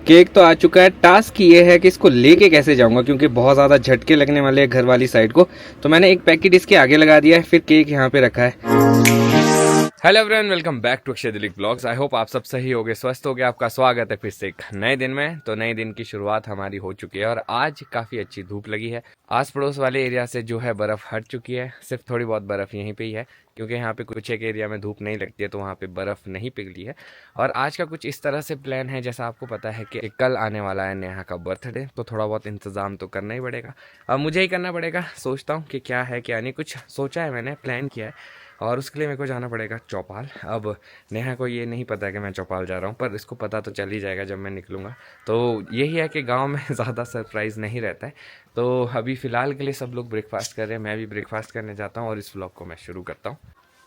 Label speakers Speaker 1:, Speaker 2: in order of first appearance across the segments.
Speaker 1: Cake तो आ चुका है। टास्क ये है कि इसको लेके कैसे जाऊंगा, क्योंकि बहुत ज़्यादा झटके लगने वाले हैं घर वाली साइड को। तो मैंने एक पैकेट इसके आगे लगा दिया है, फिर केक यहाँ पे रखा है। Hello everyone, welcome back to Akshay Dilip blogs. I hope आप सब सही होगे, स्वस्थ होगे। आपका स्वागत है फिर से एक नए दिन में। तो नए दिन की शुरुआत हमारी हो चुकी है और आज काफ़ी अच्छी धूप लगी है। आस पड़ोस वाले एरिया से जो है बर्फ़ हट चुकी है, सिर्फ थोड़ी बहुत बर्फ़ यहीं पे ही है, क्योंकि यहाँ पे कुछ एक एरिया में धूप नहीं लगती है तो वहाँ पे बर्फ़ नहीं पिघली है। और आज का कुछ इस तरह से प्लान है, जैसा आपको पता है कि कल आने वाला है नेहा का बर्थडे, तो थोड़ा बहुत इंतज़ाम तो करना ही पड़ेगा। अब मुझे ही करना पड़ेगा। सोचता हूँ कि क्या है क्या नहीं, कुछ सोचा है मैंने, प्लान किया है। और उसके लिए मेरे को जाना पड़ेगा चौपाल। अब नेहा को ये नहीं पता है कि मैं चौपाल जा रहा हूँ, पर इसको पता तो चल ही जाएगा जब मैं निकलूँगा। तो यही है कि गांव में ज़्यादा सरप्राइज़ नहीं रहता है। तो अभी फ़िलहाल के लिए सब लोग ब्रेकफास्ट कर रहे हैं, मैं भी ब्रेकफास्ट करने जाता हूँ और इस व्लॉग को मैं शुरू करता हूँ।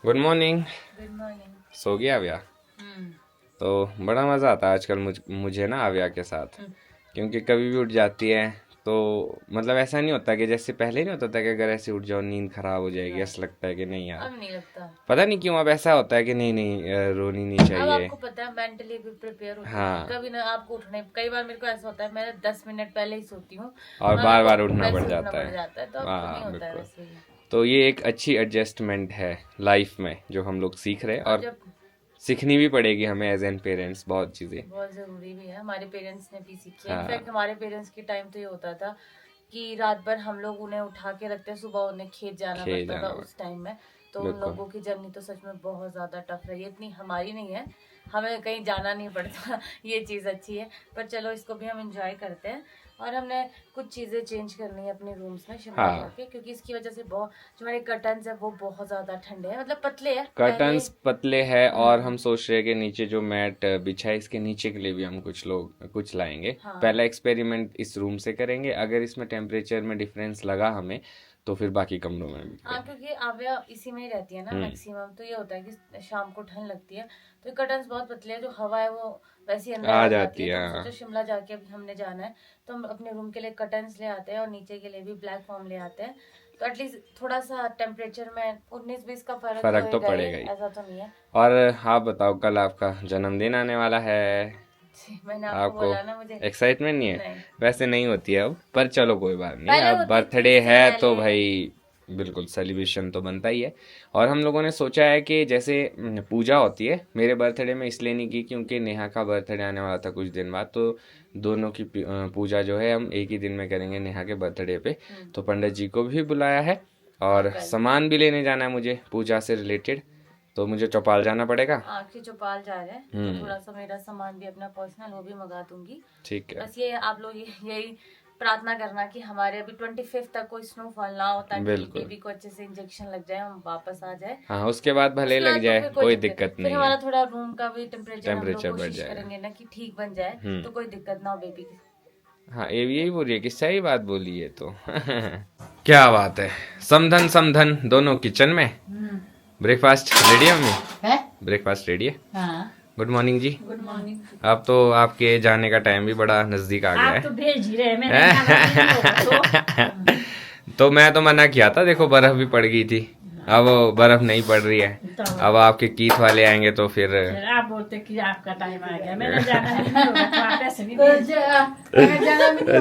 Speaker 1: Good morning.
Speaker 2: Good morning.
Speaker 1: सो गया अव्या? तो बड़ा मज़ा आता है आजकल मुझे ना अव्या के साथ, क्योंकि कभी भी उठ जाती है। तो मतलब ऐसा नहीं होता कि जैसे पहले नहीं होता था कि अगर ऐसे उठ जाओ नींद खराब हो जाएगी, ऐसा लगता है कि नहीं यार।
Speaker 2: अब नहीं लगता।
Speaker 1: पता नहीं क्यों अब ऐसा होता है कि नहीं नहीं रोनी नहीं
Speaker 2: अब
Speaker 1: चाहिए।
Speaker 2: आपको पता है मेंटली भी प्रिपेयर होती
Speaker 1: हाँ।
Speaker 2: है। कभी ना आपको उठने, कई बार मेरे को ऐसा होता है मैं 10 मिनट पहले ही सोती हूँ
Speaker 1: और बार बार उठना
Speaker 2: वैसे
Speaker 1: पड़ जाता है।
Speaker 2: तो अब
Speaker 1: हाँ
Speaker 2: नहीं होता है
Speaker 1: बिल्कुल।
Speaker 2: वैसे ही।
Speaker 1: तो ये एक अच्छी एडजस्टमेंट है लाइफ में जो हम लोग सीख रहे हैं,
Speaker 2: और
Speaker 1: और
Speaker 2: जब
Speaker 1: सीखनी भी पड़ेगी हमें एज एन पेरेंट्स, बहुत चीज़ें।
Speaker 2: बहुत जरूरी भी है, हमारे पेरेंट्स ने भी सीखी है।
Speaker 1: हाँ।
Speaker 2: इनफैक्ट हमारे पेरेंट्स के टाइम तो ये होता था कि रात भर हम लोग उन्हें उठा के रखते, सुबह उन्हें खेत जाना
Speaker 1: खेत
Speaker 2: पड़ता था
Speaker 1: जाना
Speaker 2: उस टाइम में। तो उन
Speaker 1: बिल्कुल।
Speaker 2: लोगों की जर्नी तो सच में बहुत ज्यादा टफ रही है। इतनी हमारी नहीं है, हमें कहीं जाना नहीं पड़ता ये चीज अच्छी है। पर चलो इसको भी हम एंजॉय करते हैं। और हमने कुछ चीजें चेंज करनी है अपने रूम्स में शिमला
Speaker 1: हाँ।
Speaker 2: जाके, क्योंकि इसकी वजह से बहुत जो हमारे कर्टन्स है वो बहुत ज्यादा ठंडे हैं, मतलब पतले हैं
Speaker 1: कर्टन्स पतले हैं, और हम
Speaker 2: हम्म।
Speaker 1: सोच रहे हैं कि नीचे जो मैट बिछा है इसके नीचे के लिए भी हम कुछ लाएंगे।
Speaker 2: हाँ।
Speaker 1: पहला एक्सपेरिमेंट इस रूम से करेंगे, अगर इसमें टेम्परेचर में डिफरेंस लगा हमें तो फिर बाकी कमरों में भी
Speaker 2: हाँ,
Speaker 1: करेंगे।
Speaker 2: क्योंकि आव्या इसी में ही रहती है ना मैक्सिमम। तो ये होता है कि शाम को ठंड लगती है तो कर्टन्स बहुत पतले हैं, जो हवा है वो वैसे ही अंदर
Speaker 1: आ
Speaker 2: आ
Speaker 1: जाती
Speaker 2: जाती है।
Speaker 1: है।
Speaker 2: तो हम
Speaker 1: हाँ।
Speaker 2: सोचे शिमला जाके अभी हमने जाना है तो हम अपने रूम के लिए कर्टन्स ले आते हैं और नीचे के लिए भी ब्लैक फॉर्म ले आते हैं। तो एटलीस्ट थोड़ा सा टेम्परेचर में 19-20 का फर्क तो
Speaker 1: फर्क तो
Speaker 2: होगा ही,
Speaker 1: पड़ेगा ही।
Speaker 2: ऐसा तो नहीं है।
Speaker 1: और आप बताओ, कल आपका जन्मदिन आने वाला है।
Speaker 2: मैंने आपको
Speaker 1: आपको
Speaker 2: बोला ना, मुझे
Speaker 1: एक्साइटमेंट नहीं है?
Speaker 2: नहीं।
Speaker 1: वैसे नहीं होती है अब, पर चलो कोई बात नहीं,
Speaker 2: पहले
Speaker 1: अब
Speaker 2: होती थी,
Speaker 1: बर्थडे
Speaker 2: इससे
Speaker 1: है तो
Speaker 2: पहले।
Speaker 1: भाई बिल्कुल सेलिब्रेशन तो बनता ही है। और हम लोगों ने सोचा है कि जैसे पूजा होती है, मेरे बर्थडे में इसलिए नहीं की क्योंकि नेहा का बर्थडे आने वाला था कुछ दिन बाद, तो दोनों की पूजा जो है हम एक ही दिन में करेंगे नेहा के बर्थडे पे। तो पंडित जी को भी बुलाया है और
Speaker 2: कल
Speaker 1: सामान भी लेने जाना है मुझे पूजा से रिलेटेड, तो मुझे चौपाल जाना पड़ेगा।
Speaker 2: आखिरी चौपाल जा रहे हैं तो थोड़ा सा मेरा सामान भी अपना पर्सनल वो भी मंगा दूंगी।
Speaker 1: ठीक है।
Speaker 2: बस ये आप लोग यही प्रार्थना करना कि हमारे अभी 25 तक कोई स्नोफॉल ना हो, ताकि
Speaker 1: बिल्कुल।
Speaker 2: बेबी को अच्छे से इंजेक्शन लग जाए, हम वापस आ जाए।
Speaker 1: हाँ, उसके बाद भले
Speaker 2: उसके
Speaker 1: लग
Speaker 2: बाद तो
Speaker 1: जाए,
Speaker 2: फिर
Speaker 1: कोई
Speaker 2: दिक्कत
Speaker 1: दिक्कत
Speaker 2: फिर
Speaker 1: नहीं है।
Speaker 2: हमारा थोड़ा रूम का भी टेम्परेचर हम लोग
Speaker 1: टेम्परेचर बढ़
Speaker 2: कोशिश
Speaker 1: जाएगा।
Speaker 2: करेंगे ना कि ठीक बन जाए, तो कोई दिक्कत ना हो बेबी की।
Speaker 1: हाँ, ये यही बोल रही है कि सही बात बोली है तो क्या बात है। समधन समधन दोनों किचन में। ब्रेकफास्ट रेडी है मम्मी? ब्रेकफास्ट रेडी है।
Speaker 2: हाँ।
Speaker 1: Good morning ji.
Speaker 2: Good morning.
Speaker 1: अब तो आपके जाने का टाइम भी बड़ा नजदीक आ गया
Speaker 2: आप तो
Speaker 1: है।
Speaker 2: भेज ही रहे, मैंने जाना नहीं होगा
Speaker 1: तो मैं तो मना किया था, देखो बर्फ भी पड़ गई थी, अब बर्फ नहीं पड़ रही है। अब आपके कीथ वाले आएंगे तो फिर
Speaker 2: आप बोलते कि आपका टाइम आ गया, मैंने जाना नहीं होगा तो आप ऐसे भी भेज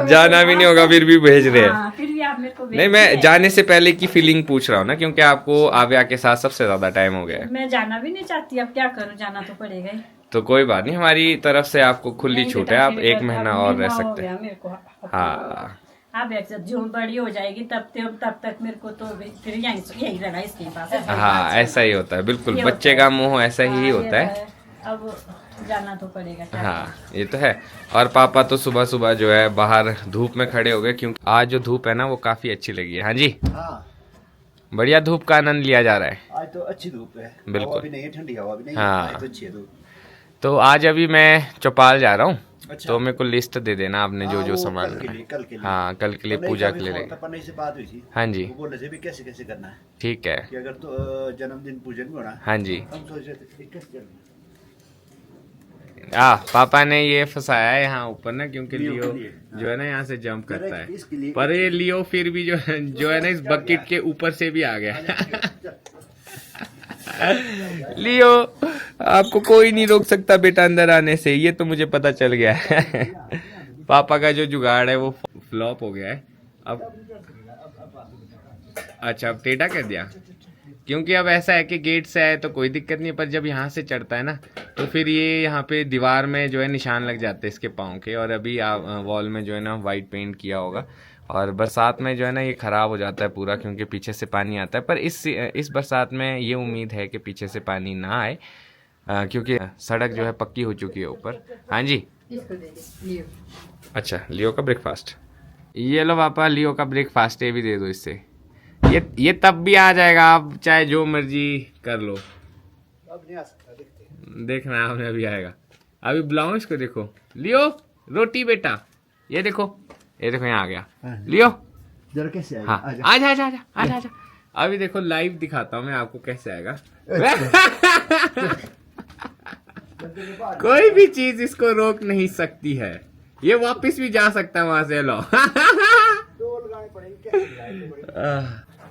Speaker 1: जाना भी नहीं होगा फिर भी भेज रहे हैं।
Speaker 2: हाँ, फिर भी आप मेरे को भेज
Speaker 1: नहीं, मैं
Speaker 2: रहे हैं।
Speaker 1: जाने से पहले की फीलिंग पूछ रहा हूँ ना, क्योंकि आपको आव्या के साथ सबसे ज्यादा टाइम हो गया है।
Speaker 2: मैं जाना भी नहीं चाहती, अब क्या करूँ, जाना तो पड़ेगा ही।
Speaker 1: तो कोई बात नहीं, हमारी तरफ से आपको खुली
Speaker 2: नहीं
Speaker 1: छूट
Speaker 2: बेटा,
Speaker 1: है, आप
Speaker 2: फिर
Speaker 1: एक महीना
Speaker 2: अब
Speaker 1: और रह
Speaker 2: महीना हो
Speaker 1: सकते हैं।
Speaker 2: गया मेरे को।
Speaker 1: हाँ
Speaker 2: आप एक साथ जो बड़ी हो जाएगी तब तक मेरे को तो फिर यही रहना इसके पास।
Speaker 1: हाँ, ऐसा ही होता है बिल्कुल, बच्चे का मुंह ऐसा ही होता है।
Speaker 2: अब जाना तो पड़ेगा क्या
Speaker 1: हाँ, ये तो है। और पापा तो सुबह सुबह जो है बाहर धूप में खड़े हो गए, क्योंकि आज जो धूप है ना वो काफी अच्छी लगी है। हाँ जी।
Speaker 3: हाँ,
Speaker 1: बढ़िया धूप का आनंद लिया जा रहा है।
Speaker 3: आज तो अच्छी धूप है।
Speaker 1: बिल्कुल।
Speaker 3: हवा भी नहीं है, ठंडी हवा भी नहीं है।
Speaker 1: हाँ।
Speaker 3: आज तो अच्छी है धूप।
Speaker 1: तो आज अभी मैं चौपाल जा रहा हूँ।
Speaker 3: अच्छा।
Speaker 1: तो मेरे को लिस्ट दे देना आपने जो
Speaker 3: हाँ,
Speaker 1: जो
Speaker 3: वो
Speaker 1: सामान
Speaker 3: कल के
Speaker 1: लेना
Speaker 3: लिए,
Speaker 1: है।
Speaker 3: कल के लिए।
Speaker 1: हाँ, कल के लिए
Speaker 3: पन्ने
Speaker 1: पूजा
Speaker 3: का
Speaker 1: के
Speaker 3: भी
Speaker 1: लिए
Speaker 3: फोन
Speaker 1: लेंगे।
Speaker 3: था, पन्ने से बात हुई थी।
Speaker 1: हाँ जी।
Speaker 3: वो बोल रहे थे भी कैसे कैसे करना है,
Speaker 1: ठीक है।
Speaker 3: कि अगर तो जन्मदिन पूजन में होना है।
Speaker 1: हाँ जी।
Speaker 3: हम सोच रहे थे कैसे करना
Speaker 1: पापा ने ये फंसाया है यहाँ ऊपर ना, क्योंकि
Speaker 3: लियो
Speaker 1: लियो
Speaker 3: के लिए, हाँ।
Speaker 1: जो है ना यहाँ से जंप करता है,
Speaker 3: इसके लिए
Speaker 1: पर ये लियो फिर भी जो है ना इस बकेट के ऊपर से भी आ गया।
Speaker 3: है।
Speaker 1: लियो, आपको कोई नहीं रोक सकता बेटा अंदर आने से, ये तो मुझे पता चल गया है। पापा का जो जुगाड़ है वो फ्लॉप हो गया है। अब अच्छा, अब टेढ़ा कर दिया, क्योंकि अब ऐसा है कि गेट से आए तो कोई दिक्कत नहीं, पर जब यहाँ से चढ़ता है ना तो फिर ये यहाँ पे दीवार में जो है निशान लग जाते हैं इसके पाँव के, और अभी वॉल में जो है ना वाइट पेंट किया होगा, और बरसात में जो है ना ये ख़राब हो जाता है पूरा, क्योंकि पीछे से पानी आता है। पर इस बरसात में ये उम्मीद है कि पीछे से पानी ना आए, क्योंकि सड़क जो है पक्की हो चुकी है ऊपर। हाँ जी, अच्छा, लियो का ब्रेकफास्ट, ये लो पापा, लियो का ब्रेकफास्ट, ये भी दे दो इससे। ये तब भी आ जाएगा, आप चाहे जो मर्जी कर लो।
Speaker 3: अब नहीं आ सकता, देखते हैं।
Speaker 1: देखना आपने, अभी आएगा। अभी बुलाओ इसको, देखो लियो, रोटी बेटा, ये देखो यहाँ आ गया। लियो
Speaker 3: जरा कैसे आएगा?
Speaker 1: हाँ, आजा। अभी देखो लाइव दिखाता हूँ मैं आपको कैसे आएगा। कोई भी चीज इसको रोक नहीं सकती है, ये वापस भी जा सकता है वहां से। लो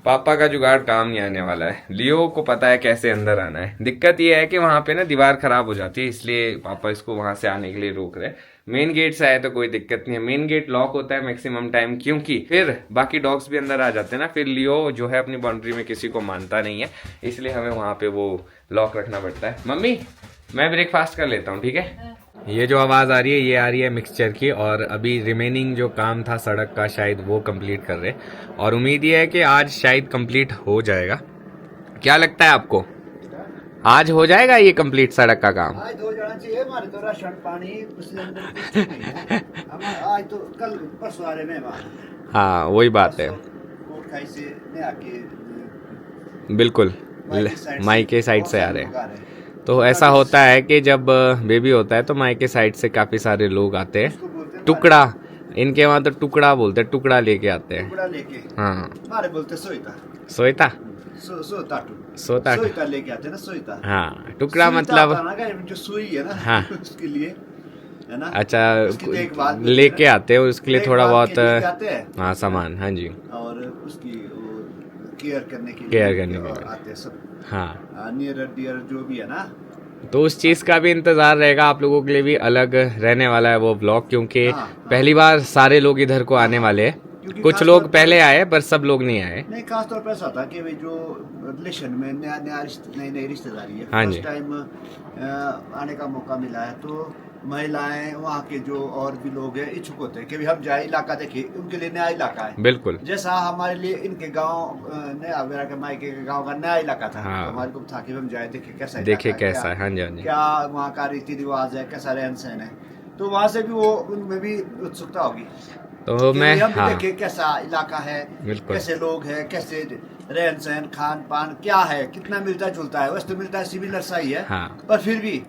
Speaker 1: पापा का जुगाड़ काम नहीं आने वाला है, लियो को पता है कैसे अंदर आना है। दिक्कत ये है कि वहां पे ना दीवार खराब हो जाती है, इसलिए पापा इसको वहां से आने के लिए रोक रहे हैं। मेन गेट से आए तो कोई दिक्कत नहीं है, मेन गेट लॉक होता है मैक्सिमम टाइम, क्योंकि फिर बाकी डॉग्स भी अंदर आ जाते हैं ना, फिर लियो जो है अपनी बाउंड्री में किसी को मानता नहीं है, इसलिए हमें वहां पे वो लॉक रखना पड़ता है। मम्मी, मैं ब्रेकफास्ट कर लेता हूँ, ठीक है। ये जो आवाज़ आ रही है ये आ रही है मिक्सचर की, और अभी रिमेनिंग जो काम था सड़क का शायद वो कंप्लीट कर रहे, और उम्मीद ये है कि आज शायद कंप्लीट हो जाएगा। क्या लगता है आपको, आज हो जाएगा ये कंप्लीट सड़क का काम?
Speaker 3: आज हो जाना चाहिए, हमारे तो राशन पानी उसके अंदर कुछ नहीं है। आज तो कल परसों आ रहे मेहमान।
Speaker 1: हाँ वही बात है,
Speaker 3: कोटखाई से नहीं आके,
Speaker 1: बिल्कुल माई के साइड से आ रहे हैं। तो ऐसा होता है कि जब बेबी होता है तो माई के साइड से काफ़ी सारे लोग आते हैं, टुकड़ा, इनके वहाँ तो टुकड़ा बोलते हैं, टुकड़ा लेके आते हैं।
Speaker 3: टुकड़ा लेके,
Speaker 1: हाँ,
Speaker 3: हमारे बोलते सोईता,
Speaker 1: सोईता,
Speaker 3: सोईता लेके आते हैं ना, सोईता।
Speaker 1: हाँ, टुकड़ा मतलब
Speaker 3: जो सुई है ना,
Speaker 1: हाँ
Speaker 3: उसके लिए है ना।
Speaker 1: अच्छा, लेके आते हैं उसके लिए थोड़ा बहुत, हाँ सामान, हाँ जी,
Speaker 3: और उसकी केयर करने के
Speaker 1: लिए
Speaker 3: आते हैं सब।
Speaker 1: हाँ,
Speaker 3: नियर डियर जो भी है ना,
Speaker 1: तो उस चीज़ का भी इंतज़ार रहेगा आप लोगों के लिए भी, अलग रहने वाला है वो ब्लॉग, क्योंकि पहली बार सारे लोग इधर को आने वाले हैं। कुछ लोग पहले आए पर सब लोग नहीं आए।
Speaker 3: नहीं, खास तौर पर ऐसा था कि जो रिलेशन में नई रिश्तेदारी है,
Speaker 1: हाँ
Speaker 3: फर्स्ट टाइम आने का मौका मिला है, तो महिलाएं, वहाँ के जो और भी लोग हैं इच्छुक होते हैं कि भी हम जाए इलाका देखें, उनके लिए नया इलाका है।
Speaker 1: बिल्कुल,
Speaker 3: जैसा हमारे लिए इनके गांव नया वगैरह के मायके के गांव का नया इलाका था,
Speaker 1: हाँ।
Speaker 3: तो हमारे को था कि हम जाए देखें कैसा
Speaker 1: है, हाँ जी,
Speaker 3: क्या वहाँ का रीति रिवाज है, कैसा रहन सहन है, तो वहाँ से भी वो उनमें भी उत्सुकता होगी,
Speaker 1: तो मैं
Speaker 3: हम देखे कैसा इलाका है, कैसे लोग हैं, कैसे रहन सहन, खान पान क्या है, कितना मिलता जुलता है। वैसे तो मिलता है सिमिलर सा ही है,
Speaker 1: हाँ।
Speaker 3: पर फिर भी,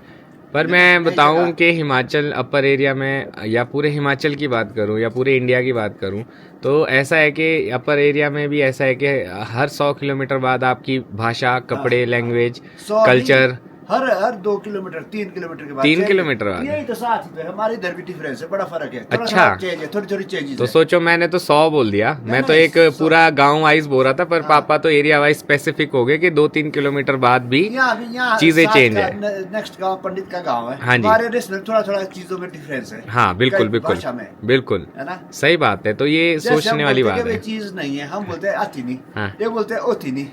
Speaker 1: पर मैं बताऊं कि हिमाचल अपर एरिया में, या पूरे हिमाचल की बात करूं या पूरे इंडिया की बात करूं, तो ऐसा है कि अपर एरिया में भी ऐसा है कि हर 100 किलोमीटर बाद आपकी भाषा, कपड़े, लैंग्वेज, कल्चर,
Speaker 3: हर 2 किलोमीटर 3 किलोमीटर के बाद,
Speaker 1: 3 किलोमीटर बाद,
Speaker 3: यही तो साथ ही हमारे इधर भी डिफरेंस है, बड़ा फर्क है।
Speaker 1: अच्छा,
Speaker 3: थोड़ी थोड़ी चेंजेस।
Speaker 1: तो सोचो, मैंने तो 100 बोल दिया, मैं तो एक पूरा गांव वाइज बोल रहा था, पर पापा तो एरिया वाइज स्पेसिफिक हो गए कि 2-3 किलोमीटर बाद भी चीजें चेंज है।
Speaker 3: नेक्स्ट गांव पंडित का गांव है,
Speaker 1: हाँ जी,
Speaker 3: हमारे देश में थोड़ा थोड़ा चीजों में डिफरेंस है।
Speaker 1: हाँ बिल्कुल बिल्कुल बिल्कुल, है ना, सही बात है। तो ये सोचने वाली बात है,
Speaker 3: चीज नहीं है, हम बोलते हैं आती नहीं, ये बोलते हैं ओती नहीं,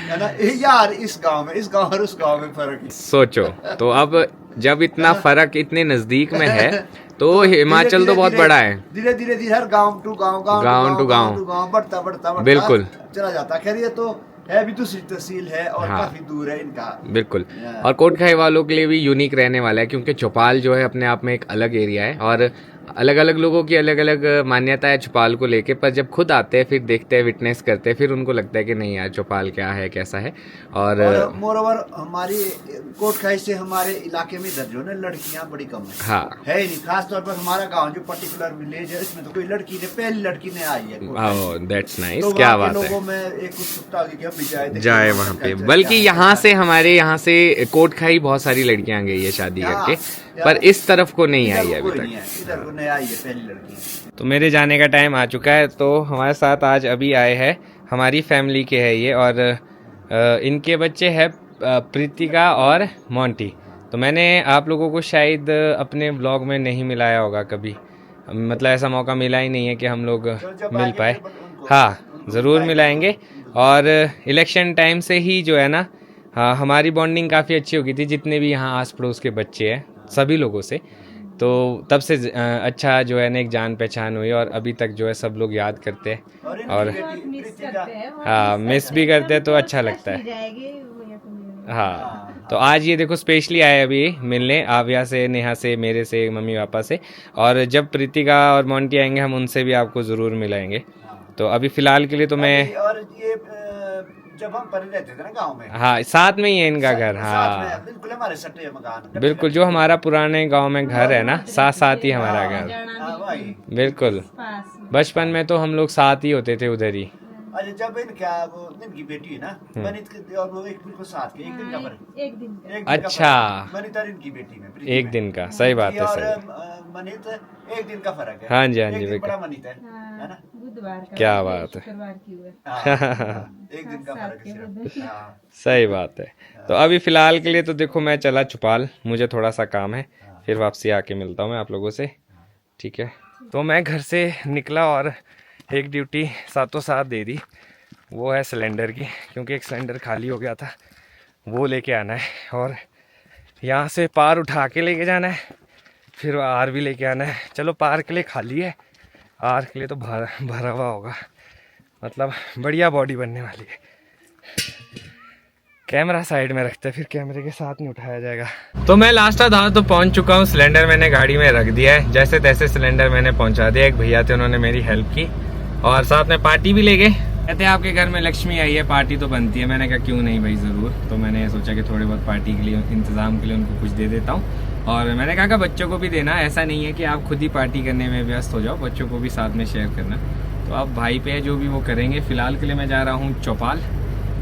Speaker 3: है ना यार। इस गांव में, इस गांव और उस गांव में फर्क है, सोचो।
Speaker 1: तो अब जब इतना फर्क इतने नजदीक में है, तो हिमाचल तो बहुत बड़ा है,
Speaker 3: धीरे धीरे हर गांव टू गांव बढ़ता
Speaker 1: बिल्कुल
Speaker 3: चला जाता। खैर ये तो है भी दूसरी तहसील है और काफी दूर है इनका,
Speaker 1: बिल्कुल। और कोटखाई वालों के लिए भी यूनिक रहने वाला है, क्योंकि चौपाल जो है अपने आप में एक अलग एरिया है, और अलग अलग लोगों की अलग अलग मान्यता है चौपाल को लेके, पर जब खुद आते हैं, फिर देखते हैं, विटनेस करते हैं, फिर उनको लगता है कि नहीं यार चौपाल क्या है, कैसा है। और
Speaker 3: मोरओवर हमारी कोटखाई से हमारे इलाके में इधर जो है लड़कियां बड़ी कम है,
Speaker 1: हाँ
Speaker 3: है ही नहीं। खास तौर पर हमारा गांव जो पर्टिकुलर विलेज है, इसमें तो कोई लड़की ने, पहली लड़की ने आई है।
Speaker 1: दैट्स नाइस, क्या बात है।
Speaker 3: लोगों में एक उत्सुकता होगी कि हम भी
Speaker 1: जाए वहाँ पे, बल्कि यहाँ से, हमारे यहाँ से कोटखाई बहुत सारी लड़कियां गई है शादी करके, पर इस तरफ को नहीं आई है अभी तक,
Speaker 3: इधर को नहीं आई है पहली लड़की।
Speaker 1: तो मेरे जाने का टाइम आ चुका है, तो हमारे साथ आज अभी आए हैं हमारी फैमिली के है ये, और इनके बच्चे हैं प्रीतिका और मोंटी। तो मैंने आप लोगों को शायद अपने ब्लॉग में नहीं मिलाया होगा कभी, मतलब ऐसा मौका मिला ही नहीं है कि हम लोग मिल पाए। हाँ, ज़रूर मिलाएंगे। और इलेक्शन टाइम से ही जो है ना, हाँ, हमारी बॉन्डिंग काफ़ी अच्छी हो गई थी, जितने भी यहाँ आस पड़ोस के बच्चे हैं सभी लोगों से। तो तब से अच्छा जो है ना एक जान पहचान हुई, और अभी तक जो है सब लोग याद करते हैं और हाँ मिस भी करते हैं, तो अच्छा लगता है। हाँ, तो आज ये देखो स्पेशली आए अभी मिलने आव्या से, नेहा से, मेरे से, मम्मी पापा से, और जब प्रीतिका और मोंटी आएंगे हम उनसे भी आपको ज़रूर मिलाएंगे। तो अभी फ़िलहाल के लिए तो मैं,
Speaker 3: और ये जब हम पढ़े रहते थे ना गांव में,
Speaker 1: हाँ साथ में ही है इनका घर। हाँ
Speaker 3: बिल्कुल हमारे सट्टे मकान,
Speaker 1: बिल्कुल, जो हमारा पुराने गांव में घर है ना, साथ साथ ही हमारा घर। बिल्कुल, बचपन में तो हम लोग साथ ही होते थे उधर ही।
Speaker 3: अरे जब इनकी बेटी है ना मनित, और वो एक बिल्कुल साथ के, एक दिन का फर्क, एक दिन का
Speaker 1: अच्छा,
Speaker 3: मनित और इनकी बेटी में
Speaker 1: एक दिन का, सही बात है, सही।
Speaker 3: मनित एक दिन का फर्क है।
Speaker 1: हाँ जी, हाँ जी,
Speaker 3: बड़ा मनित है ना,
Speaker 2: बुधवार का,
Speaker 1: क्या बात है,
Speaker 3: एक दिन का फर्क है।
Speaker 1: सही बात है। तो अभी फिलहाल के लिए तो देखो मैं चला चौपाल, मुझे थोड़ा सा काम है, फिर वापसी आके मिलता हूँ मैं आप लोगों से, ठीक है। तो मैं घर से निकला और एक ड्यूटी साथों साथ दे दी, वो है सिलेंडर की, क्योंकि एक सिलेंडर खाली हो गया था, वो लेके आना है, और यहाँ से पार उठा के लेके जाना है, फिर आर भी लेके आना है। चलो पार के लिए खाली है, आर के लिए तो भरा हुआ होगा, मतलब बढ़िया बॉडी बनने वाली है। कैमरा साइड में रखते हैं, फिर कैमरे के साथ नहीं उठाया जाएगा। तो मैं लास्ट आधार तो पहुंच चुका हूं, सिलेंडर मैंने गाड़ी में रख दिया है, जैसे तैसे सिलेंडर मैंने पहुंचा दिया। एक भैया थे, उन्होंने मेरी हेल्प की, और साथ में पार्टी भी ले गए। कहते हैं आपके घर में लक्ष्मी आई है, पार्टी तो बनती है। मैंने कहा क्यों नहीं भाई, ज़रूर। तो मैंने सोचा कि थोड़े बहुत पार्टी के लिए, इंतज़ाम के लिए उनको कुछ दे देता हूँ, और मैंने कहा बच्चों को भी देना, ऐसा नहीं है कि आप खुद ही पार्टी करने में व्यस्त हो जाओ, बच्चों को भी साथ में शेयर करना। तो अब भाई पे है, जो भी वो करेंगे। फ़िलहाल के लिए मैं जा रहा हूँ चौपाल,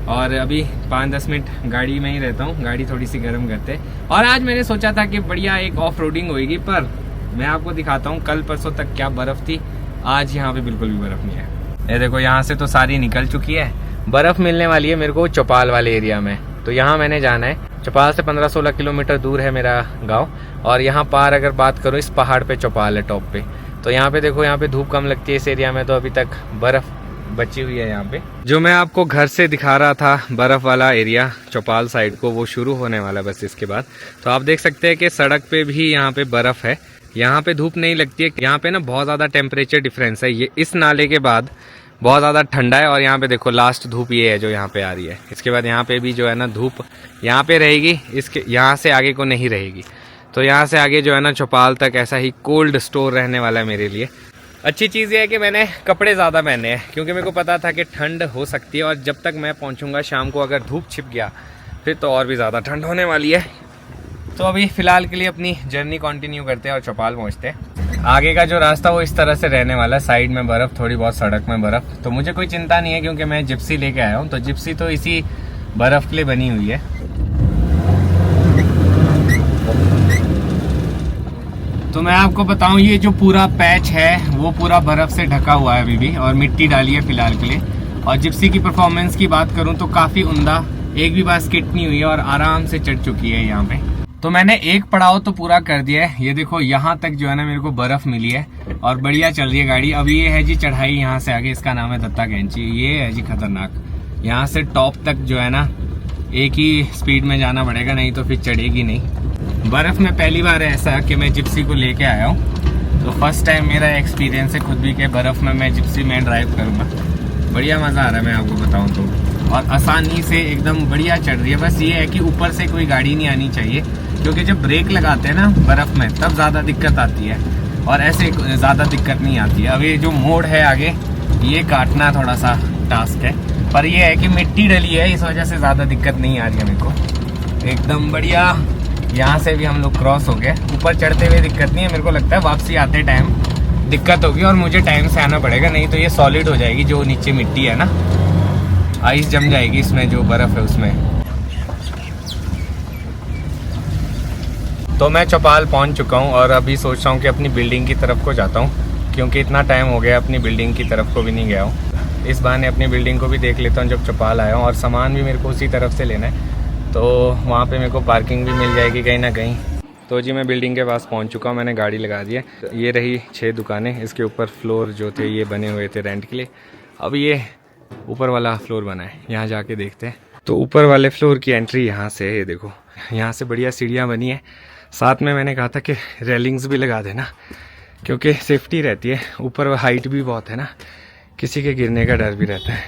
Speaker 1: और अभी 5-10 मिनट गाड़ी में ही रहता हूँ, गाड़ी थोड़ी सी गर्म करते। और आज मैंने सोचा था कि बढ़िया एक ऑफ रोडिंग होएगी, पर मैं आपको दिखाता हूँ कल परसों तक क्या बर्फ़ थी, आज यहाँ पे बिल्कुल भी बर्फ़ नहीं है। ये देखो यहाँ से तो सारी निकल चुकी है, बर्फ़ मिलने वाली है मेरे को चौपाल वाले एरिया में। तो यहाँ मैंने जाना है, चौपाल से 15-16 किलोमीटर दूर है मेरा गाँव, और यहाँ पार अगर बात करूँ, इस पहाड़ पे चौपाल है टॉप पे। तो यहाँ पे देखो, यहाँ पे धूप कम लगती है इस एरिया में, तो अभी तक बर्फ़ बची हुई है यहाँ पे। जो मैं आपको घर से दिखा रहा था बर्फ़ वाला एरिया चौपाल साइड को, वो शुरू होने वाला है बस इसके बाद। तो आप देख सकते हैं कि सड़क पे भी यहाँ पे बर्फ़ है, यहाँ पे धूप नहीं लगती है। यहाँ पे ना बहुत ज़्यादा टेम्परेचर डिफरेंस है, ये इस नाले के बाद बहुत ज़्यादा ठंडा है, और यहाँ पे देखो लास्ट धूप ये है जो यहाँ पे आ रही है। इसके बाद यहाँ पे भी जो है ना धूप यहाँ पे रहेगी, इसके यहाँ से आगे को नहीं रहेगी। तो यहाँ से आगे जो है ना चौपाल तक ऐसा ही कोल्ड स्टोर रहने वाला है मेरे लिए। अच्छी चीज़ ये है कि मैंने कपड़े ज़्यादा पहने हैं, क्योंकि मेरे को पता था कि ठंड हो सकती है, और जब तक मैं पहुँचूँगा शाम को अगर धूप छिप गया फिर तो और भी ज़्यादा ठंड होने वाली है। तो अभी फ़िलहाल के लिए अपनी जर्नी कंटिन्यू करते हैं और चौपाल पहुँचते हैं। आगे का जो रास्ता वो इस तरह से रहने वाला है, साइड में बर्फ़, थोड़ी बहुत सड़क में बर्फ़। तो मुझे कोई चिंता नहीं है, क्योंकि मैं जिप्सी लेके आया हूँ, तो जिप्सी तो इसी बर्फ़ के लिए बनी हुई है। तो मैं आपको बताऊं, ये जो पूरा पैच है वो पूरा बर्फ़ से ढका हुआ है अभी भी, और मिट्टी डाली है फ़िलहाल के लिए। और जिप्सी की परफॉर्मेंस की बात करूं तो काफ़ी उम्दा, एक भी बार स्किट नहीं हुई है, और आराम से चढ़ चुकी है यहाँ पे। तो मैंने एक पड़ाव तो पूरा कर दिया है, ये देखो यहाँ तक जो है ना मेरे को बर्फ़ मिली है, और बढ़िया चल रही है गाड़ी। अब ये है जी चढ़ाई यहाँ से आगे, इसका नाम है दत्ता कैंची, ये है जी खतरनाक। यहाँ से टॉप तक जो है ना एक ही स्पीड में जाना पड़ेगा, नहीं तो फिर चढ़ेगी नहीं। बर्फ़ में पहली बार है ऐसा कि मैं जिप्सी को लेके आया हूँ, तो फर्स्ट टाइम मेरा एक्सपीरियंस है खुद भी कि बर्फ़ में मैं जिप्सी में ड्राइव करूँगा। बढ़िया मज़ा आ रहा है मैं आपको बताऊँ तो, और आसानी से एकदम बढ़िया चढ़ रही है। बस ये है कि ऊपर से कोई गाड़ी नहीं आनी चाहिए, क्योंकि जब ब्रेक लगाते हैं ना बर्फ़ में तब ज़्यादा दिक्कत आती है, और ऐसे ज़्यादा दिक्कत नहीं आती है। अब ये जो मोड़ है आगे, ये काटना थोड़ा सा टास्क है, पर ये है कि मिट्टी डली है, इस वजह से ज़्यादा दिक्कत नहीं आ रही है मेरे को। एकदम बढ़िया। यहाँ से भी हम लोग क्रॉस हो गए, ऊपर चढ़ते हुए दिक्कत नहीं है। मेरे को लगता है वापसी आते टाइम दिक्कत होगी, और मुझे टाइम से आना पड़ेगा, नहीं तो ये सॉलिड हो जाएगी। जो नीचे मिट्टी है ना, आइस जम जाएगी इसमें, जो बर्फ़ है उसमें। तो मैं चौपाल पहुँच चुका हूँ, और अभी सोच रहा हूँ कि अपनी बिल्डिंग की तरफ को जाता हूँ, क्योंकि इतना टाइम हो गया अपनी बिल्डिंग की तरफ को भी नहीं गया हूँ। इस बहाने अपनी बिल्डिंग को भी देख लेता हूँ जब चौपाल आया हूँ, और सामान भी मेरे को उसी तरफ से लेना है, तो वहाँ पे मेरे को पार्किंग भी मिल जाएगी कहीं ना कहीं। तो जी मैं बिल्डिंग के पास पहुँच चुका हूँ, मैंने गाड़ी लगा दी है। ये रही 6 दुकानें, इसके ऊपर फ्लोर जो थे ये बने हुए थे रेंट के लिए। अब ये ऊपर वाला फ्लोर बना है, यहाँ जाके देखते हैं। तो ऊपर वाले फ्लोर की एंट्री यहाँ से है, ये देखो यहाँ से बढ़िया सीढ़ियाँ बनी है। साथ में मैंने कहा था कि रेलिंग्स भी लगा देना, क्योंकि सेफ्टी रहती है। ऊपर हाइट भी बहुत है ना, किसी के गिरने का डर भी रहता है।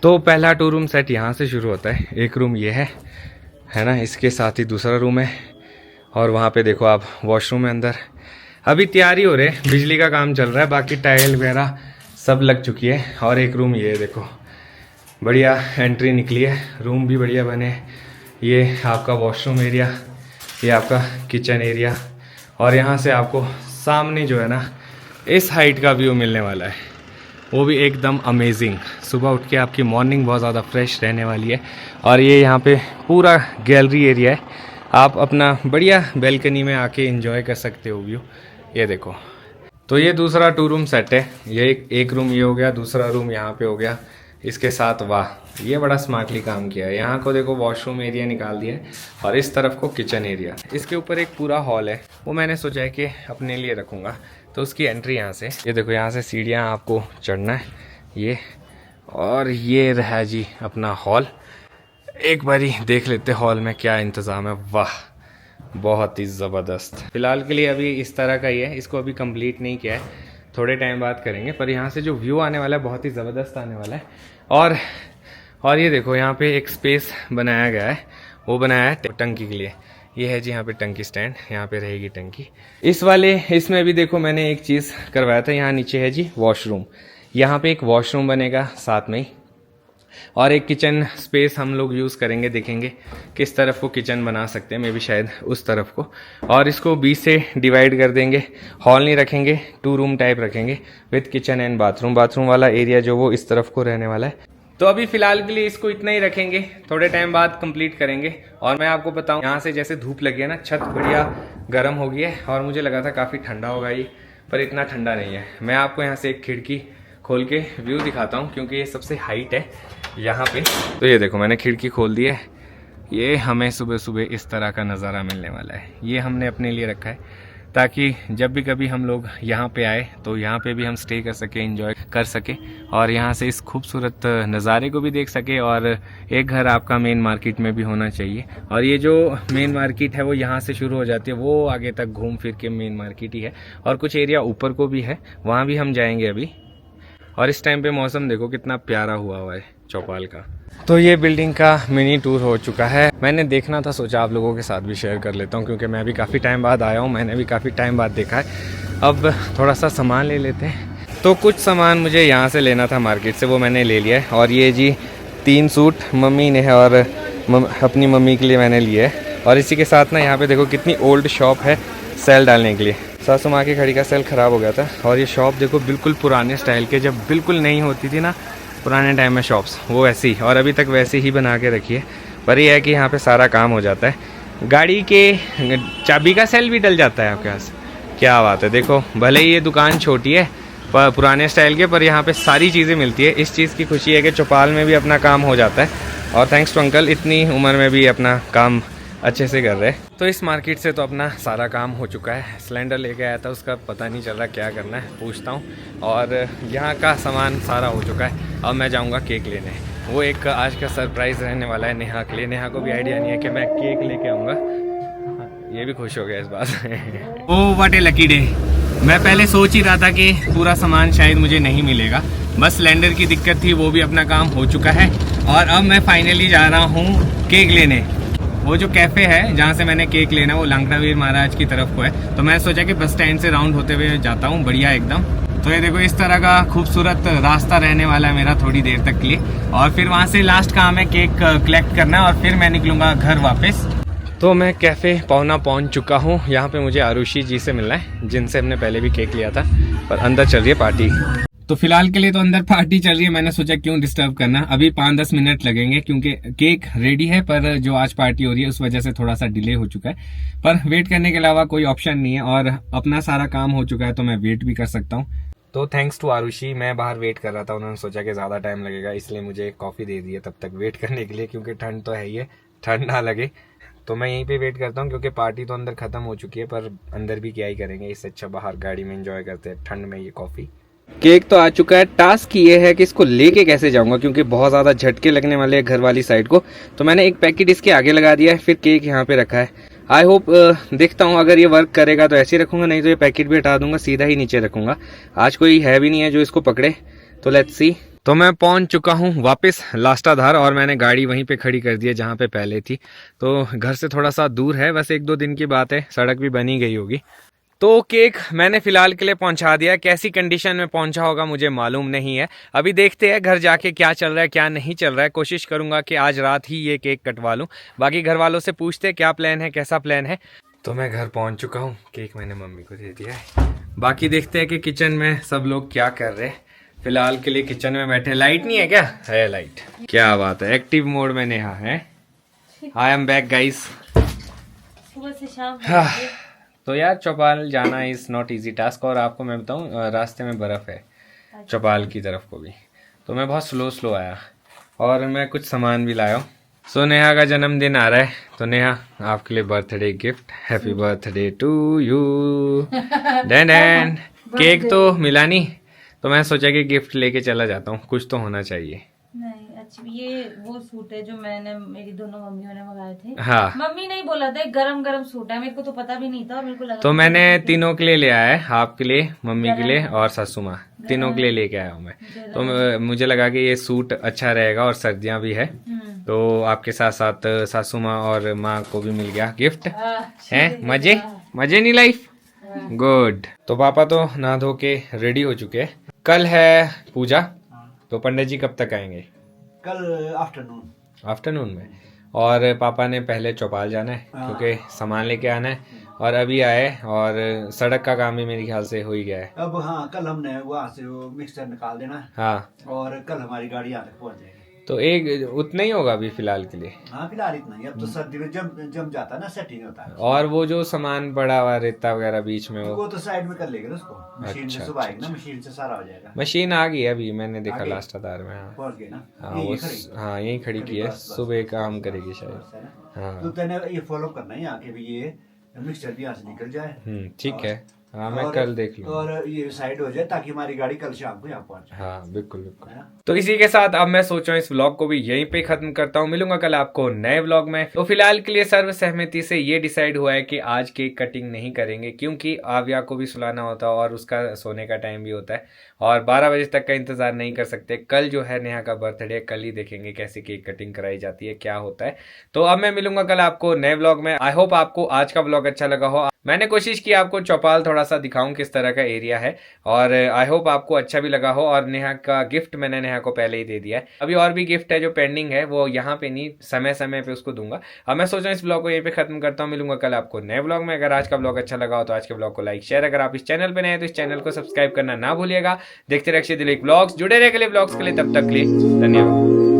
Speaker 1: तो पहला 2 रूम सेट यहाँ से शुरू होता है। एक रूम ये है ना, इसके साथ ही दूसरा रूम है, और वहाँ पे देखो आप वॉशरूम है अंदर। अभी तैयारी हो रही है, बिजली का काम चल रहा है, बाकी टाइल वगैरह सब लग चुकी है। और एक रूम ये देखो, बढ़िया एंट्री निकली है, रूम भी बढ़िया बने। ये आपका वॉशरूम एरिया, ये आपका किचन एरिया, और यहाँ से आपको सामने जो है ना इस हाइट का व्यू मिलने वाला है, वो भी एकदम अमेजिंग। सुबह उठ के आपकी मॉर्निंग बहुत ज़्यादा फ्रेश रहने वाली है। और ये यहाँ पे पूरा गैलरी एरिया है, आप अपना बढ़िया बैल्कनी में आके एंजॉय कर सकते हो व्यू। ये देखो, तो ये दूसरा 2 रूम सेट है। ये एक रूम ये हो गया, दूसरा रूम यहाँ पे हो गया इसके साथ। वाह, ये बड़ा स्मार्टली काम किया है। यहाँ को देखो वॉशरूम एरिया निकाल दिया है, और इस तरफ को किचन एरिया। इसके ऊपर एक पूरा हॉल है, वो मैंने सोचा है कि अपने लिए रखूँगा, तो उसकी एंट्री यहाँ से। ये देखो यहाँ से सीढ़ियाँ आपको चढ़ना है ये, और ये रहा जी अपना हॉल। एक बारी देख लेते हॉल में क्या इंतज़ाम है। वाह, बहुत ही ज़बरदस्त। फिलहाल के लिए अभी इस तरह का ही है, इसको अभी कंप्लीट नहीं किया है, थोड़े टाइम बाद करेंगे। पर यहाँ से जो व्यू आने वाला है बहुत ही ज़बरदस्त आने वाला है। और ये देखो यहाँ पे एक स्पेस बनाया गया है, वो बनाया है टंकी के लिए। ये है जी यहाँ पे टंकी स्टैंड, यहाँ पे रहेगी टंकी। इसमें भी देखो मैंने एक चीज़ करवाया था, यहाँ नीचे है जी वॉशरूम। यहाँ पे एक वॉशरूम बनेगा साथ में ही, और एक किचन स्पेस हम लोग यूज़ करेंगे। देखेंगे किस तरफ को किचन बना सकते हैं, मे भी शायद उस तरफ को। और इसको 20 से डिवाइड कर देंगे, हॉल नहीं रखेंगे, 2 रूम टाइप रखेंगे with kitchen and bathroom. Bathroom वाला एरिया जो वो इस तरफ को रहने वाला है। तो अभी फ़िलहाल के लिए इसको इतना ही रखेंगे, थोड़े टाइम बाद कंप्लीट करेंगे। और मैं आपको बताऊँ, यहाँ से जैसे धूप लगी है ना, छत बढ़िया गर्म हो गई है, और मुझे लगा था काफ़ी ठंडा होगा ये, पर इतना ठंडा नहीं है। मैं आपको यहाँ से एक खिड़की खोल के व्यू दिखाता हूँ, क्योंकि ये सबसे हाइट है यहाँ पे। तो ये देखो मैंने खिड़की खोल दी है, ये हमें सुबह सुबह इस तरह का नज़ारा मिलने वाला है। ये हमने अपने लिए रखा है, ताकि जब भी कभी हम लोग यहाँ पे आए तो यहाँ पे भी हम स्टे कर सके, एंजॉय कर सके, और यहाँ से इस खूबसूरत नज़ारे को भी देख सके। और एक घर आपका मेन मार्केट में भी होना चाहिए, और ये जो मेन मार्केट है वो यहाँ से शुरू हो जाती है, वो आगे तक घूम फिर के मेन मार्केट ही है। और कुछ एरिया ऊपर को भी है, वहाँ भी हम जाएंगे अभी। और इस टाइम पे मौसम देखो कितना प्यारा हुआ है चौपाल का। तो ये बिल्डिंग का मिनी टूर हो चुका है। मैंने देखना था, सोचा आप लोगों के साथ भी शेयर कर लेता हूँ, क्योंकि मैं भी काफ़ी टाइम बाद आया हूँ, मैंने भी काफ़ी टाइम बाद देखा है। अब थोड़ा सा सामान ले लेते हैं। तो कुछ सामान मुझे यहाँ से लेना था मार्केट से, वो मैंने ले लिया है। और ये जी 3 सूट मम्मी ने है, और अपनी मम्मी के लिए मैंने लिए है। और इसी के साथ ना यहाँ पे देखो कितनी ओल्ड शॉप है सेल डालने के लिए। सासू माँ की घड़ी का सेल ख़राब हो गया था, और ये शॉप देखो बिल्कुल पुराने स्टाइल के, जब बिल्कुल नहीं होती थी ना पुराने टाइम में शॉप्स, वो ऐसी, और अभी तक वैसे ही बना के रखी है। पर ये है कि यहाँ पे सारा काम हो जाता है। गाड़ी के चाबी का सेल भी डल जाता है आपके पास, क्या बात है। देखो भले ही ये दुकान छोटी है पर पुराने स्टाइल के, पर यहाँ पे सारी चीज़ें मिलती है। इस चीज़ की खुशी है कि चौपाल में भी अपना काम हो जाता है, और थैंक्स टू अंकल इतनी उम्र में भी अपना काम अच्छे से कर रहे हैं। तो इस मार्केट से तो अपना सारा काम हो चुका है। सिलेंडर लेके आया था, उसका पता नहीं चल रहा क्या करना है, पूछता हूँ। और यहाँ का सामान सारा हो चुका है। अब मैं जाऊँगा केक लेने, वो एक आज का सरप्राइज़ रहने वाला है नेहा के लिए। नेहा को भी आइडिया नहीं है कि मैं केक लेके आऊँगा, ये भी खुश हो गया इस बात से। Oh what A lucky day. मैं पहले सोच ही रहा था कि पूरा सामान शायद मुझे नहीं मिलेगा, बस सिलेंडर की दिक्कत थी, वो भी अपना काम हो चुका है। और अब मैं फाइनली जा रहा हूँ केक लेने। वो जो कैफ़े है जहाँ से मैंने केक लेना, वो लांगड़ावीर महाराज की तरफ को है। तो मैं सोचा कि बस स्टैंड से राउंड होते हुए जाता हूँ, बढ़िया एकदम। तो ये देखो इस तरह का खूबसूरत रास्ता रहने वाला है मेरा थोड़ी देर तक के लिए। और फिर वहाँ से लास्ट काम है केक कलेक्ट करना, और फिर मैं निकलूँगा घर वापस। तो मैं कैफ़े पौना पहुँच चुका हूँ। यहाँ पे मुझे आरुषि जी से मिलना है, जिनसे हमने पहले भी केक लिया था। पर अंदर चल रही है पार्टी। तो फिलहाल के लिए तो अंदर पार्टी चल रही है, मैंने सोचा क्यों डिस्टर्ब करना। अभी 5-10 मिनट लगेंगे, क्योंकि केक रेडी है, पर जो आज पार्टी हो रही है उस वजह से थोड़ा सा डिले हो चुका है। पर वेट करने के अलावा कोई ऑप्शन नहीं है, और अपना सारा काम हो चुका है तो मैं वेट भी कर सकता हूँ। तो थैंक्स टू आरुषि, मैं बाहर वेट कर रहा था, उन्होंने सोचा कि ज़्यादा टाइम लगेगा इसलिए मुझे कॉफ़ी दे दी है तब तक वेट करने के लिए, क्योंकि ठंड तो है ही है, ठंड ना लगे तो मैं यहीं पे वेट करता हूँ, क्योंकि पार्टी तो अंदर ख़त्म हो चुकी है पर अंदर भी क्या ही करेंगे, इससे अच्छा बाहर गाड़ी में एंजॉय करते हैं ठंड में ये कॉफ़ी। केक तो आ चुका है, टास्क ये है कि इसको लेके कैसे जाऊंगा, क्योंकि बहुत ज़्यादा झटके लगने वाले हैं घर वाली साइड को। तो मैंने एक पैकेट इसके आगे लगा दिया है, फिर केक यहाँ पे रखा है। आई होप देखता हूँ अगर ये वर्क करेगा तो ऐसे ही रखूंगा, नहीं तो ये पैकेट भी हटा दूंगा, सीधा ही नीचे रखूंगा। आज कोई है भी नहीं है जो इसको पकड़े, तो लेट्स सी। तो मैं पहुंच चुका हूं वापस लास्टाधार, और मैंने गाड़ी वहीं पे खड़ी कर दी है जहां पे पहले थी। तो घर से थोड़ा सा दूर है, बस 1-2 दिन की बात है, सड़क भी बनी गई होगी। तो केक मैंने फिलहाल के लिए पहुंचा दिया, कैसी कंडीशन में पहुंचा होगा मुझे मालूम नहीं है। अभी देखते हैं घर जाके क्या चल रहा है क्या नहीं चल रहा है, कोशिश करूंगा कि आज रात ही ये केक कटवा लूं। बाकी घर वालों से पूछते हैं क्या प्लान है, कैसा प्लान है। तो मैं घर पहुंच चुका हूं, केक मैंने मम्मी को दे दिया है। बाकी देखते हैं कि किचन में सब लोग क्या कर रहे हैं। फिलहाल के लिए किचन में बैठे, लाइट नहीं है क्या? है लाइट, क्या बात है, एक्टिव मोड में नेहा है। I am back guys.
Speaker 2: सुबह से शाम
Speaker 1: तो यार चौपाल जाना इज नॉट इजी टास्क, और आपको मैं बताऊं रास्ते में बर्फ है चौपाल की तरफ को भी, तो मैं बहुत स्लो आया, और मैं कुछ सामान भी लाया हूँ। सो नेहा का जन्मदिन आ रहा है, तो नेहा आपके लिए birthday gift, happy birthday to you. Dan cake तो मिला नहीं, तो मैं सोचा कि गिफ्ट लेके चला जाता हूँ, कुछ तो होना चाहिए।
Speaker 2: नहीं अच्छा, ये वो सूट है जो मैंने मेरी दोनों मम्मियों ने मंगाए थे।
Speaker 1: हाँ
Speaker 2: मम्मी नहीं बोला था, गरम सूट है, मेरे को तो पता भी नहीं था, मेरे को लगा
Speaker 1: तो मैंने तीनों के लिए ले आया है, आपके लिए, मम्मी के लिए और सासू माँ, तीनों के लिए लेके आया हूँ मैं। तो मुझे लगा कि ये सूट अच्छा रहेगा और सर्दियाँ भी है, तो आपके साथ साथ सासू माँ और माँ को भी मिल गया गिफ्ट है। मजे नहीं लाइफ, गुड। तो पापा तो नहा धो के रेडी हो चुके हैं, कल है पूजा, तो पंडित जी कब तक आएंगे?
Speaker 3: कल आफ्टरनून
Speaker 1: में। और पापा ने पहले चौपाल जाना है क्योंकि सामान लेके आना है, और अभी आए, और सड़क का काम भी मेरे ख्याल से हो ही गया है
Speaker 3: अब। हाँ, कल हमने वहाँ से वो मिक्सचर निकाल देना है।
Speaker 1: हाँ,
Speaker 3: और कल हमारी गाड़ी यहाँ तक पहुँच जाएगी।
Speaker 1: तो एक उतना ही होगा अभी फिलहाल के लिए।
Speaker 3: हाँ फिलहाल इतना ही, अब तो सर्दी में जम जाता है ना, सेटिंग होता है।
Speaker 1: और वो जो सामान पड़ा हुआ रेता वगैरह बीच में,
Speaker 3: वो तो साइड में कर लेंगे ना उसको, मशीन से सुबह आएगी ना, मशीन से सारा हो जाएगा।
Speaker 1: मशीन आ गई है अभी, मैंने देखा लास्ट आधार में। हाँ
Speaker 3: पहुँच गई ना।
Speaker 1: हाँ वो हाँ यही खड़ी की है, सुबह काम करेगी शायद। हाँ
Speaker 3: तो तेने ये फॉलो करना है यहाँ के भी, ये मिक्सचर भी यहाँ से निकल जाए।
Speaker 1: ठीक है, हाँ मैं कल देख लूँ
Speaker 3: और ये साइड हो जाए ताकि हमारी गाड़ी कल शाम को यहाँ पहुँचे।
Speaker 1: हाँ बिल्कुल बिल्कुल। तो इसी के साथ अब मैं सोच रहा हूँ इस व्लॉग को भी यहीं पे खत्म करता हूँ, मिलूंगा कल आपको नए व्लॉग में। तो फिलहाल के लिए सर्व सहमति से ये डिसाइड हुआ है कि आज केक कटिंग नहीं करेंगे, क्योंकि आव्या को भी सुलाना होता है और उसका सोने का टाइम भी होता है, और 12 बजे तक का इंतजार नहीं कर सकते। कल जो है नेहा का बर्थडे, कल ही देखेंगे कैसे केक कटिंग कराई जाती है, क्या होता है। तो अब मैं मिलूंगा कल आपको नए व्लॉग में। आई होप आपको आज का व्लॉग अच्छा लगा हो। मैंने कोशिश की आपको चौपाल थोड़ा सा दिखाऊं किस तरह का एरिया है, और आई होप आपको अच्छा भी लगा हो। और नेहा का गिफ्ट मैंने नेहा को पहले ही दे दिया है, अभी और भी गिफ्ट है जो पेंडिंग है, वो यहाँ पे नहीं, समय समय पे उसको दूंगा। अब मैं सोच रहा हूँ इस ब्लॉग को यहीं पे खत्म करता हूँ, मिलूंगा कल आपको नए ब्लॉग में। अगर आज का ब्लॉग अच्छा लगा हो तो आज के ब्लॉग को लाइक शेयर, अगर आप इस चैनल पे नए हैं तो इस चैनल को सब्सक्राइब करना ना भूलिएगा। देखते रहिए दिलीप ब्लॉग्स, जुड़े रहे ब्लॉग्स के लिए, तब तक के लिए धन्यवाद।